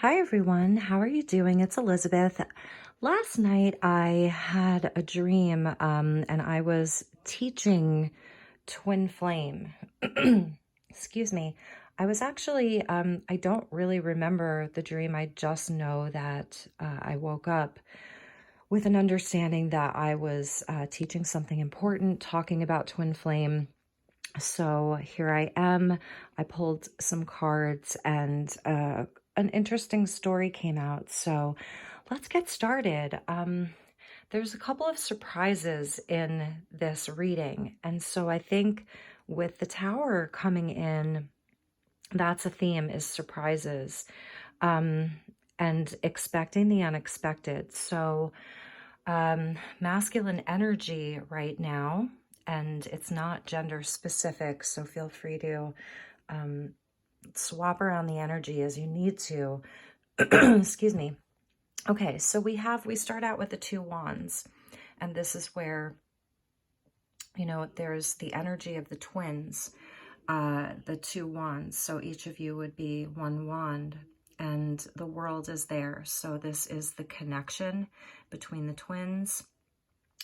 Hi everyone, how are you doing? It's Elizabeth. Last night I had a dream and I was teaching twin flame. Excuse me. I was actually, I don't really remember the dream. I just know that I woke up with an understanding that I was teaching something important, talking about twin flame. So here I am. I pulled some cards and an interesting story came out. So let's get started. There's a couple of surprises in this reading. And so I think with the tower coming in, that's a theme is surprises um, and expecting the unexpected. So masculine energy right now, and it's not gender specific, so feel free to swap around the energy as you need to. Excuse me. Okay, so we start out with the two wands, and this is where, there's the energy of the twins, the two wands. So each of you would be one wand, and the world is there. So this is the connection between the twins.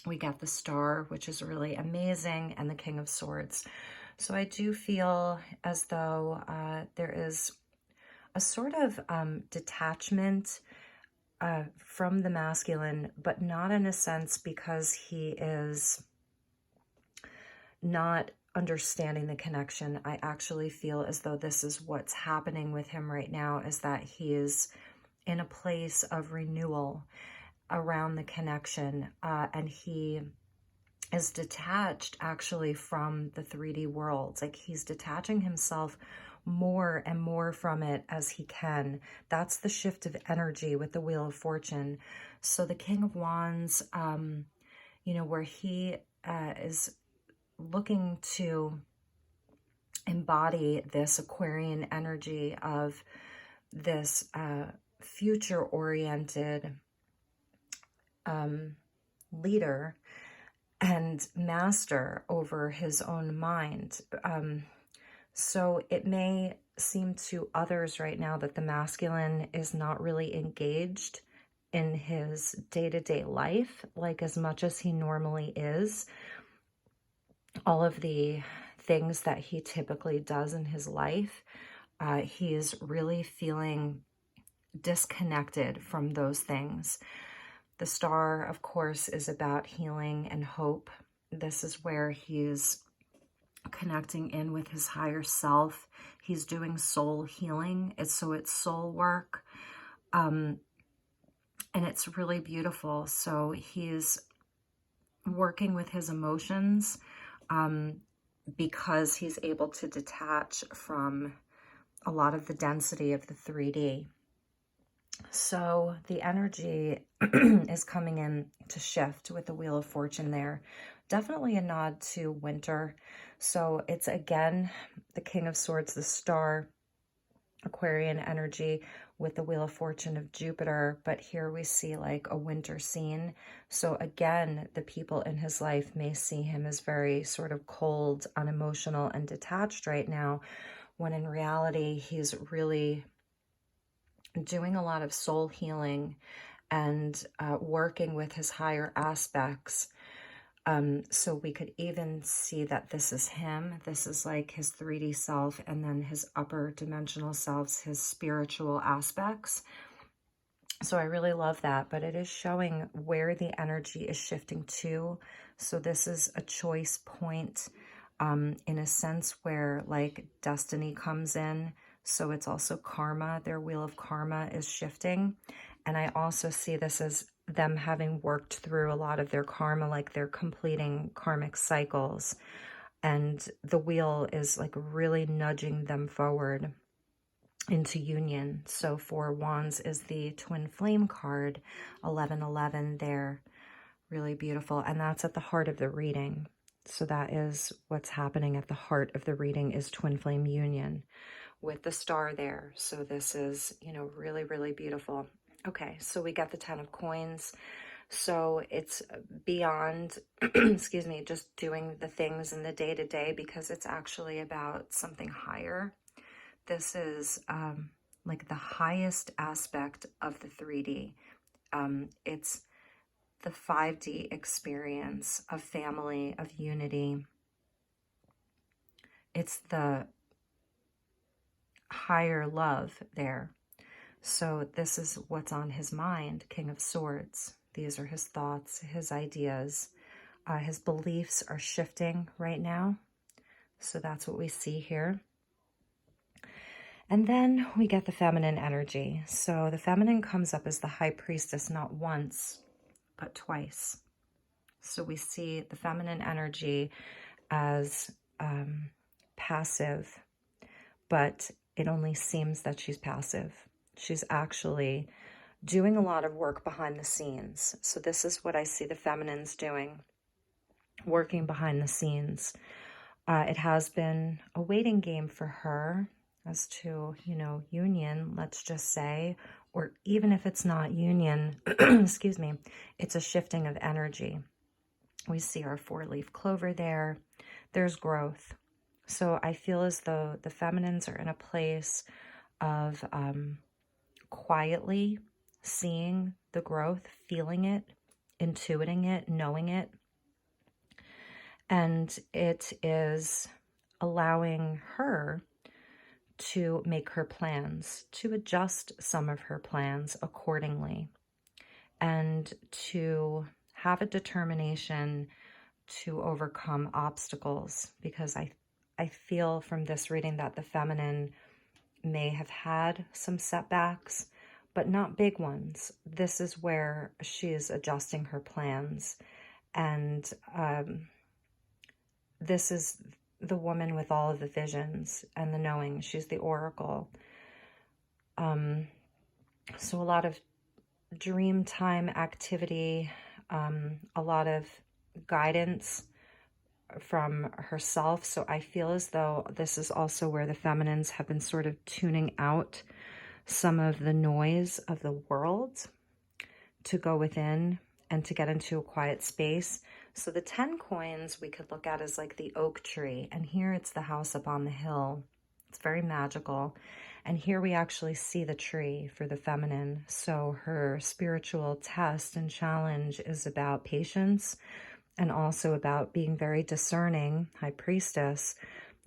We got the star, which is really amazing, and the King of Swords. So I do feel as though there is a sort of detachment from the masculine, but not in a sense because he is not understanding the connection. I actually feel as though this is what's happening with him right now, is that he is in a place of renewal around the connection, and he is detached actually from the 3D world. Like he's detaching himself more and more from it as he can. That's the shift of energy with the Wheel of Fortune. So the King of Wands, where he is looking to embody this Aquarian energy of this future-oriented leader and master over his own mind. So it may seem to others right now that the masculine is not really engaged in his day-to-day life, like as much as he normally is. All of the things that he typically does in his life, he is really feeling disconnected from those things. The star, of course, is about healing and hope. This is where he's connecting in with his higher self. He's doing soul healing. It's soul work. And it's really beautiful. So he's working with his emotions because he's able to detach from a lot of the density of the 3D. So the energy is coming in to shift with the Wheel of Fortune there. Definitely a nod to winter. So it's again the King of Swords, the star, Aquarian energy with the Wheel of Fortune of Jupiter. But here we see like a winter scene. So again, the people in his life may see him as very sort of cold, unemotional, and detached right now, when in reality, he's really doing a lot of soul healing and working with his higher aspects. So we could even see that this is him. This is like his 3D self, and then his upper dimensional selves, his spiritual aspects. So I really love that, but it is showing where the energy is shifting to. So this is a choice point in a sense where like destiny comes in. So it's also karma. Their wheel of karma is shifting. And I also see this as them having worked through a lot of their karma, like they're completing karmic cycles. And the wheel is like really nudging them forward into union. So 4 Wands is the twin flame card, 1111 there. Really beautiful. And that's at the heart of the reading. So that is what's happening at the heart of the reading, is twin flame union with the star there. So this is, really, really beautiful. Okay, so we got the 10 of coins. So it's beyond, excuse me, just doing the things in the day-to-day, because it's actually about something higher. This is like the highest aspect of the 3D. It's the 5D experience of family, of unity. It's the higher love there. So this is what's on his mind, King of Swords. These are his thoughts, his ideas. His beliefs are shifting right now. So that's what we see here. And then we get the feminine energy. So the feminine comes up as the high priestess, not once, but twice. So we see the feminine energy as passive, but it only seems that she's passive. She's actually doing a lot of work behind the scenes. So this is what I see the feminines doing, working behind the scenes. It has been a waiting game for her as to, union, let's just say, or even if it's not union, excuse me, it's a shifting of energy. We see our 4-leaf clover there. There's growth. So I feel as though the feminines are in a place of quietly seeing the growth, feeling it, intuiting it, knowing it. And it is allowing her to make her plans, to adjust some of her plans accordingly, and to have a determination to overcome obstacles, because I feel from this reading that the feminine may have had some setbacks, but not big ones. This is where she is adjusting her plans. And this is the woman with all of the visions and the knowing. She's the oracle. So a lot of dream time activity, a lot of guidance from herself. So I feel as though this is also where the feminines have been sort of tuning out some of the noise of the world to go within and to get into a quiet space. So the 10 coins we could look at as like the oak tree. And here it's the house up on the hill. It's very magical. And here we actually see the tree for the feminine. So her spiritual test and challenge is about patience, and also about being very discerning, high priestess,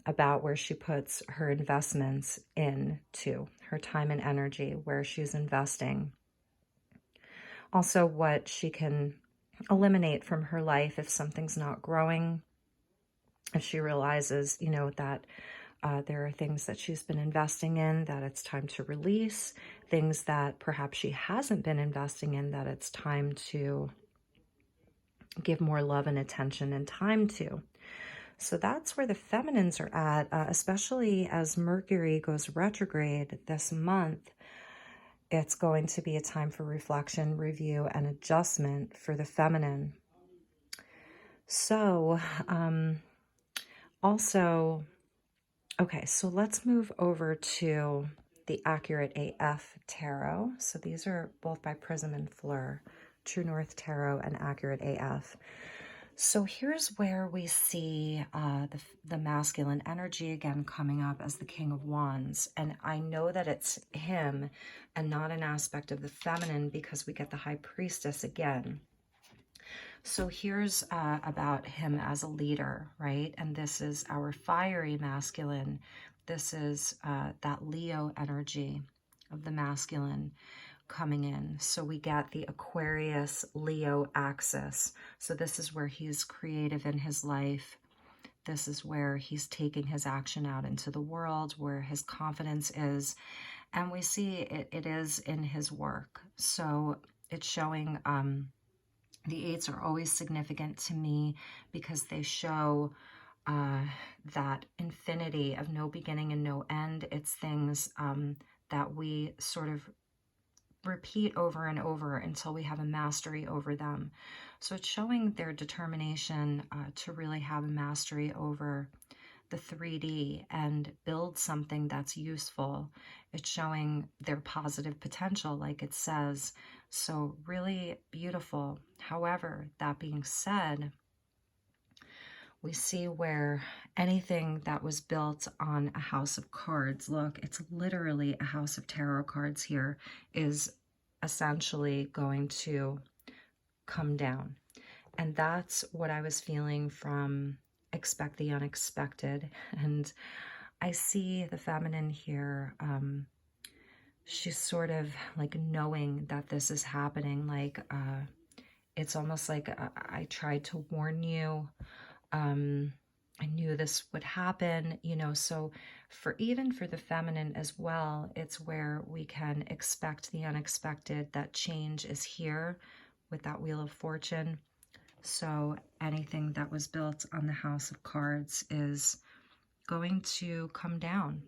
about where she puts her investments into, her time and energy, where she's investing. Also what she can eliminate from her life if something's not growing, if she realizes, that there are things that she's been investing in that it's time to release, things that perhaps she hasn't been investing in that it's time to give more love and attention and time to. So that's where the feminines are at, especially as Mercury goes retrograde this month. It's going to be a time for reflection, review, and adjustment for the feminine. So also, okay, so let's move over to the Accurate AF Tarot. So these are both by Prism and Fleur, True North Tarot and Accurate AF. So here's where we see the masculine energy again coming up as the King of Wands. And I know that it's him and not an aspect of the feminine, because we get the High Priestess again. So here's about him as a leader, right? And this is our fiery masculine. This is that Leo energy of the masculine coming in. So we get the Aquarius Leo axis. So this is where he's creative in his life. This is where he's taking his action out into the world, where his confidence is. And we see it is in his work. So it's showing, the 8s are always significant to me because they show that infinity of no beginning and no end. It's things that we sort of repeat over and over until we have a mastery over them. So it's showing their determination to really have a mastery over the 3D and build something that's useful. It's showing their positive potential, like it says. So really beautiful. However, that being said, we see where anything that was built on a house of cards, look, it's literally a house of tarot cards here, is essentially going to come down. And that's what I was feeling from Expect the Unexpected. And I see the feminine here. She's sort of like knowing that this is happening. Like, it's almost like I tried to warn you. I knew this would happen, you know, so even for the feminine as well, it's where we can expect the unexpected, that change is here with that Wheel of Fortune. So anything that was built on the House of Cards is going to come down.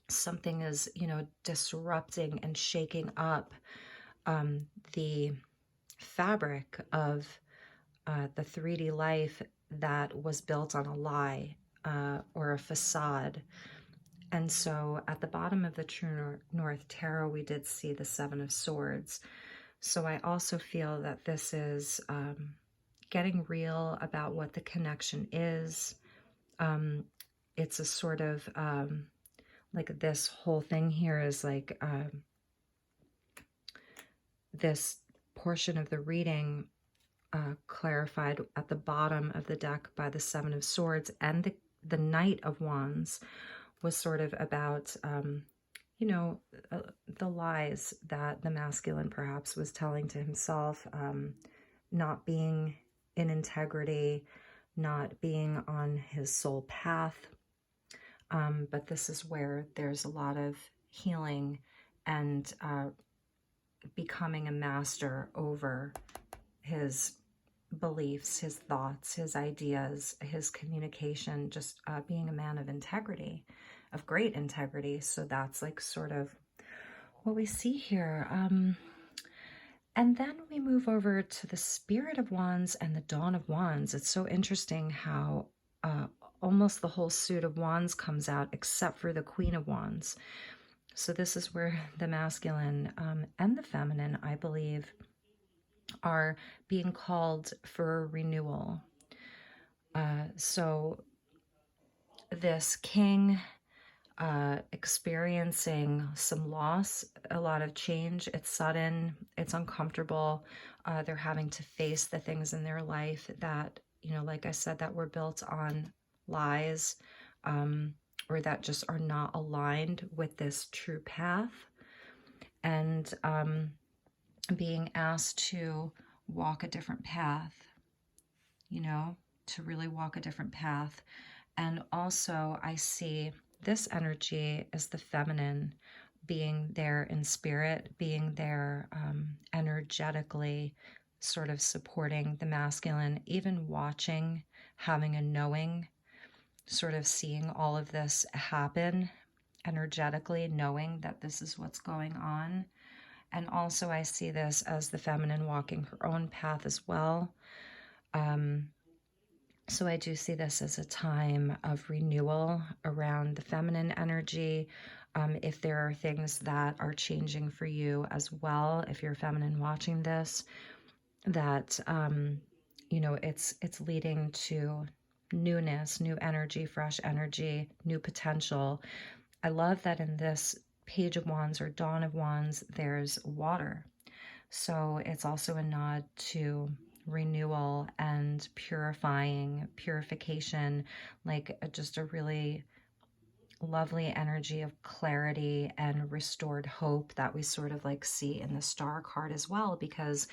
Something is, you know, disrupting and shaking up the fabric of the 3D life that was built on a lie or a facade. And so at the bottom of the True North Tarot, we did see the Seven of Swords. So I also feel that this is getting real about what the connection is. It's a sort of like this whole thing here is like this portion of the reading clarified at the bottom of the deck by the Seven of Swords, and the Knight of Wands was sort of about, you know, the lies that the masculine perhaps was telling to himself, not being in integrity, not being on his soul path. But this is where there's a lot of healing and becoming a master over his beliefs, his thoughts, his ideas, his communication, just being a man of integrity, of great integrity. So that's like sort of what we see here. And then we move over to the Spirit of Wands and the Dawn of Wands. It's so interesting how almost the whole suit of Wands comes out except for the Queen of Wands. So this is where the masculine and the feminine, I believe, are being called for renewal. So this king experiencing some loss, a lot of change, it's sudden, it's uncomfortable. They're having to face the things in their life that, you know, like I said, that were built on lies, or that just are not aligned with this true path. And being asked to walk a different path, you know, to really walk a different path. And also I see this energy as the feminine being there in spirit, being there energetically, sort of supporting the masculine, even watching, having a knowing, sort of seeing all of this happen energetically, knowing that this is what's going on. And also I see this as the feminine walking her own path as well. So I do see this as a time of renewal around the feminine energy. If there are things that are changing for you as well, if you're feminine watching this, that, you know, it's leading to newness, new energy, fresh energy, new potential. I love that in this Page of Wands or Dawn of Wands, there's water. So it's also a nod to renewal and purification, like just a really lovely energy of clarity and restored hope that we sort of like see in the Star card as well, because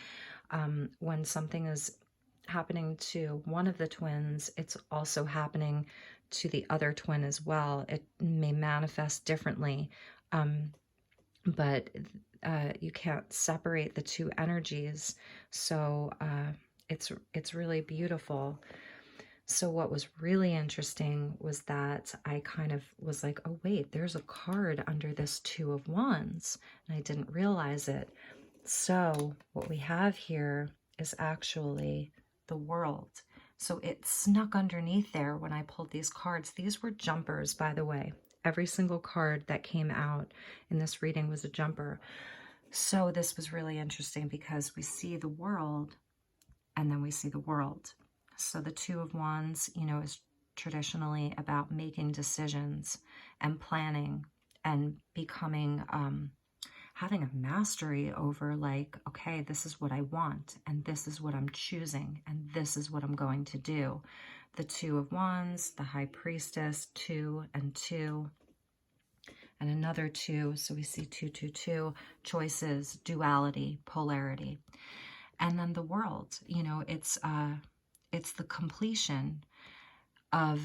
when something is happening to one of the twins, it's also happening to the other twin as well. It may manifest differently, but you can't separate the two energies. So it's really beautiful. So what was really interesting was that I kind of was like, oh wait, there's a card under this Two of Wands, and I didn't realize it. So what we have here is actually the World. So it snuck underneath there when I pulled these cards. These were jumpers, by the way. Every single card that came out in this reading was a jumper. So this was really interesting because we see the World and then we see the World. So the Two of Wands, you know, is traditionally about making decisions and planning and becoming, having a mastery over like, okay, this is what I want, and this is what I'm choosing, and this is what I'm going to do. The Two of Wands, the High Priestess, 2 and 2, and another 2. So we see 2, 2, 2, choices, duality, polarity. And then the World, you know, it's the completion of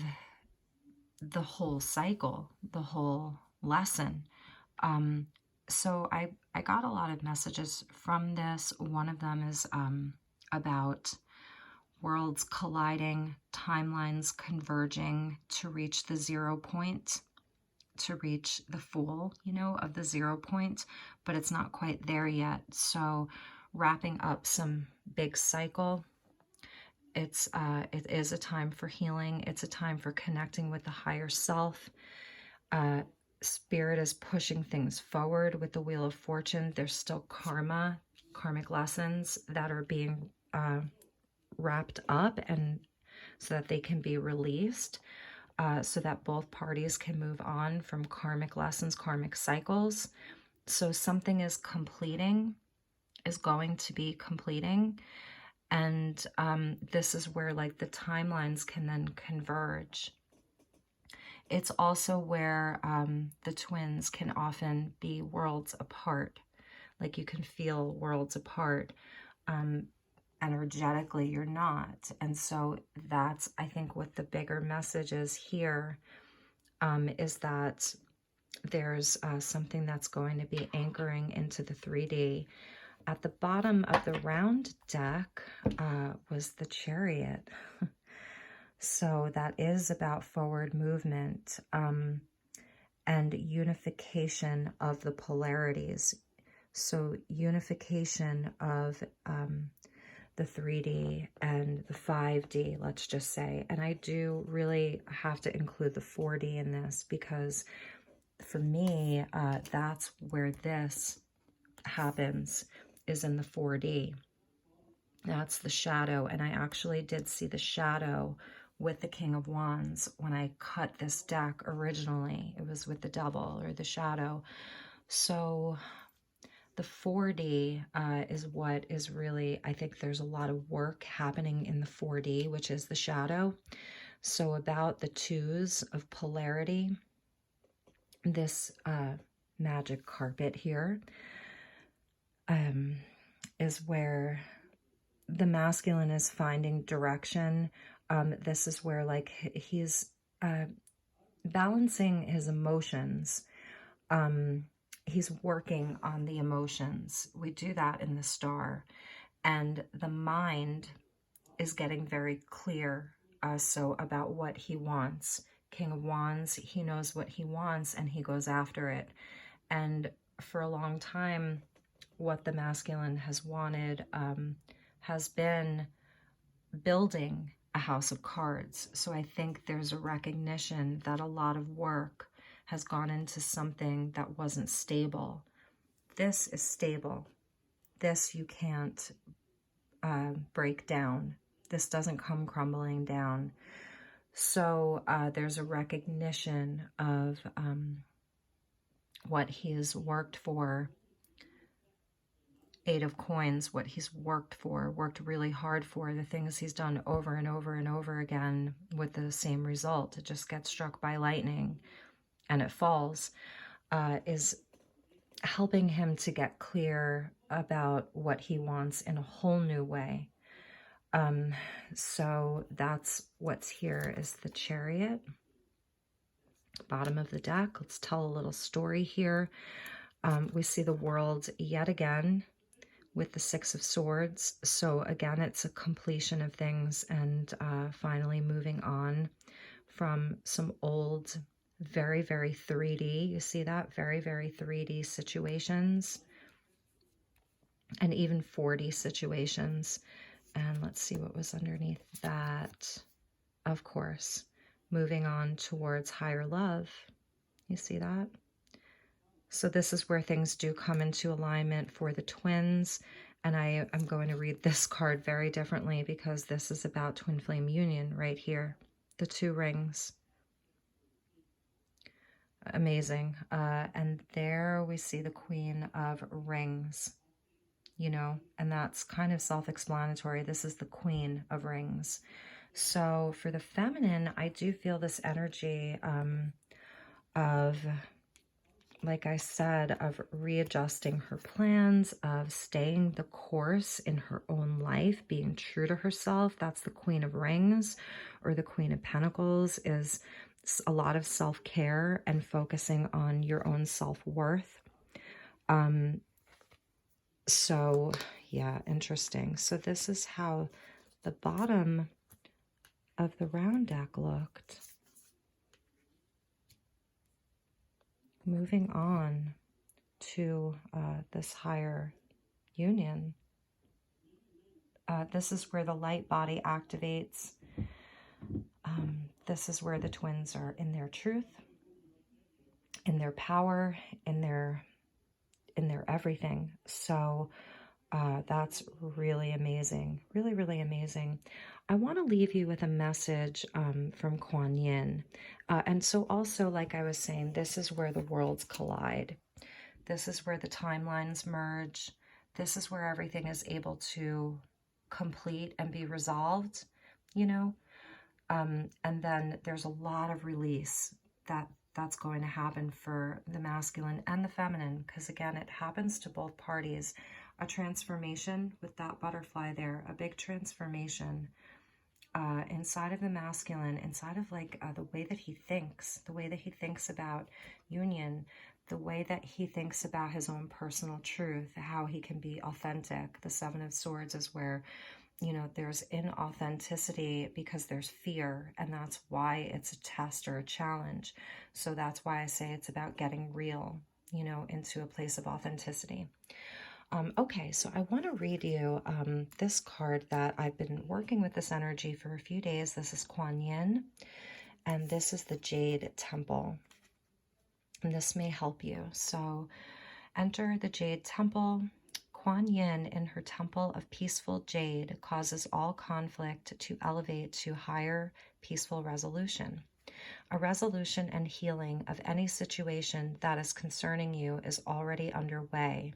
the whole cycle, the whole lesson. So I got a lot of messages from this. One of them is about worlds colliding, timelines converging to reach the 0 point, to reach the Fool, you know, of the 0 point, but it's not quite there yet. So wrapping up some big cycle. It is a time for healing. It's a time for connecting with the higher self. Spirit is pushing things forward with the Wheel of Fortune. There's still karmic lessons that are being wrapped up, and so that they can be released, so that both parties can move on from karmic lessons, karmic cycles. So something is going to be completing. And this is where like the timelines can then converge. It's also where the twins can often be worlds apart. Like you can feel worlds apart. Energetically, you're not. And so that's, I think, what the bigger message is here, is that there's something that's going to be anchoring into the 3D. At the bottom of the round deck was the Chariot. So that is about forward movement and unification of the polarities. So unification of the 3D and the 5D, let's just say. And I do really have to include the 4D in this, because for me, that's where this happens, is in the 4D. That's the shadow. And I actually did see the shadow with the King of Wands when I cut this deck originally. It was with the Devil, or the shadow. So the 4D is what is really, I think there's a lot of work happening in the 4D, which is the shadow. So about the twos of polarity, this magic carpet here is where the masculine is finding direction. This is where like he's balancing his emotions. He's working on the emotions. We do that in the star. And the mind is getting very clear so about what he wants. King of Wands, he knows what he wants and he goes after it. And for a long time, what the masculine has wanted has been building a house of cards. So I think there's a recognition that a lot of work has gone into something that wasn't stable. This is stable. This you can't break down. This doesn't come crumbling down. So there's a recognition of what he's worked for. 8 of Coins, what he's worked for, worked really hard for, the things he's done over and over and over again with the same result. It just gets struck by lightning and it falls, is helping him to get clear about what he wants in a whole new way. So that's what's here, is the Chariot. Bottom of the deck, let's tell a little story here. We see the World yet again with the 6 of Swords. So again, it's a completion of things and finally moving on from some old, very, very 3D. You see that? Very, very 3D situations and even 4D situations. And let's see what was underneath that. Of course, moving on towards higher love. You see that? So this is where things do come into alignment for the twins, And I'm going to read this card very differently because this is about twin flame union right here. The 2 rings. Amazing. And there we see the Queen of Rings, you know, and that's kind of self-explanatory. This is the Queen of Rings. So for the feminine, I do feel this energy of, like I said, of readjusting her plans, of staying the course in her own life, being true to herself. That's the Queen of Rings, or the Queen of Pentacles, is a lot of self-care and focusing on your own self-worth. So yeah, interesting. So this is how the bottom of the round deck looked. Moving on to this higher union. This is where the light body activates. This is where the twins are in their truth, in their power, in their everything. So that's really amazing. Really, really amazing. I want to leave you with a message from Kuan Yin. And so also, like I was saying, this is where the worlds collide. This is where the timelines merge. This is where everything is able to complete and be resolved, you know? And then there's a lot of release that's going to happen for the masculine and the feminine, because again, it happens to both parties. A transformation with that butterfly there, a big transformation inside of the masculine, inside of like the way that he thinks about union, the way that he thinks about his own personal truth, how he can be authentic. The 7 of Swords is where, you know, there's inauthenticity because there's fear, and that's why it's a test or a challenge. So that's why I say it's about getting real, you know, into a place of authenticity. Okay, so I want to read you this card that I've been working with this energy for a few days. This is Kuan Yin, and this is the Jade Temple. And this may help you. So enter the Jade Temple. Kuan Yin in her temple of peaceful jade causes all conflict to elevate to higher peaceful resolution. A resolution and healing of any situation that is concerning you is already underway.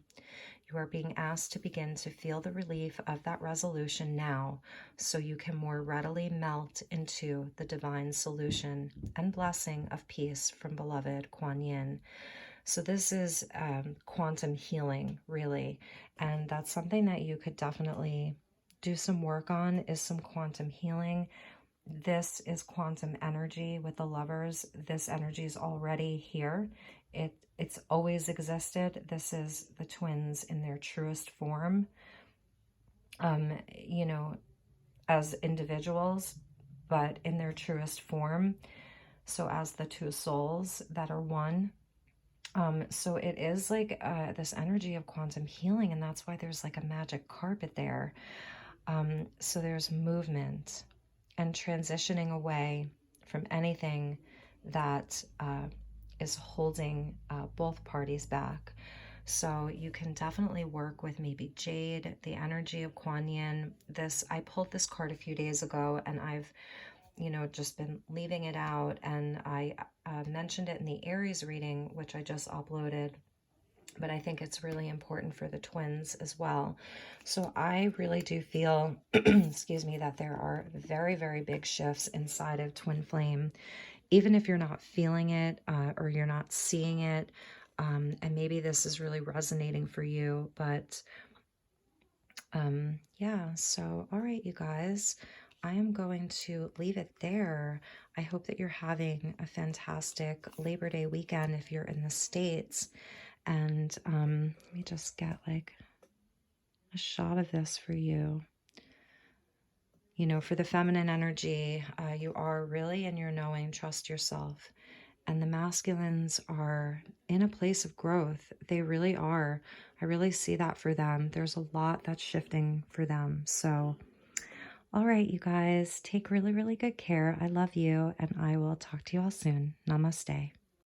You are being asked to begin to feel the relief of that resolution now, so you can more readily melt into the divine solution and blessing of peace from beloved Kuan Yin. So this is quantum healing, really, and that's something that you could definitely do some work on, is some quantum healing. This is quantum energy with the Lovers. This energy is already here. It's always existed. This is the twins in their truest form, you know, as individuals, but in their truest form. So as the 2 souls that are one. So it is like this energy of quantum healing, and that's why there's like a magic carpet there. So there's movement and transitioning away from anything that is holding both parties back. So you can definitely work with maybe Jade, the energy of Kuan Yin. I pulled this card a few days ago, and I've, you know, just been leaving it out, and I mentioned it in the Aries reading, which I just uploaded, but I think it's really important for the twins as well. So I really do feel, excuse me, that there are very, very big shifts inside of twin flame, even if you're not feeling it or you're not seeing it. And maybe this is really resonating for you, but yeah, so all right, you guys, I am going to leave it there. I hope that you're having a fantastic Labor Day weekend if you're in the States. And let me just get like a shot of this for you. You know, for the feminine energy, you are really in your knowing, trust yourself. And the masculines are in a place of growth. They really are. I really see that for them. There's a lot that's shifting for them. So, all right, you guys, take really, really good care. I love you, and I will talk to you all soon. Namaste.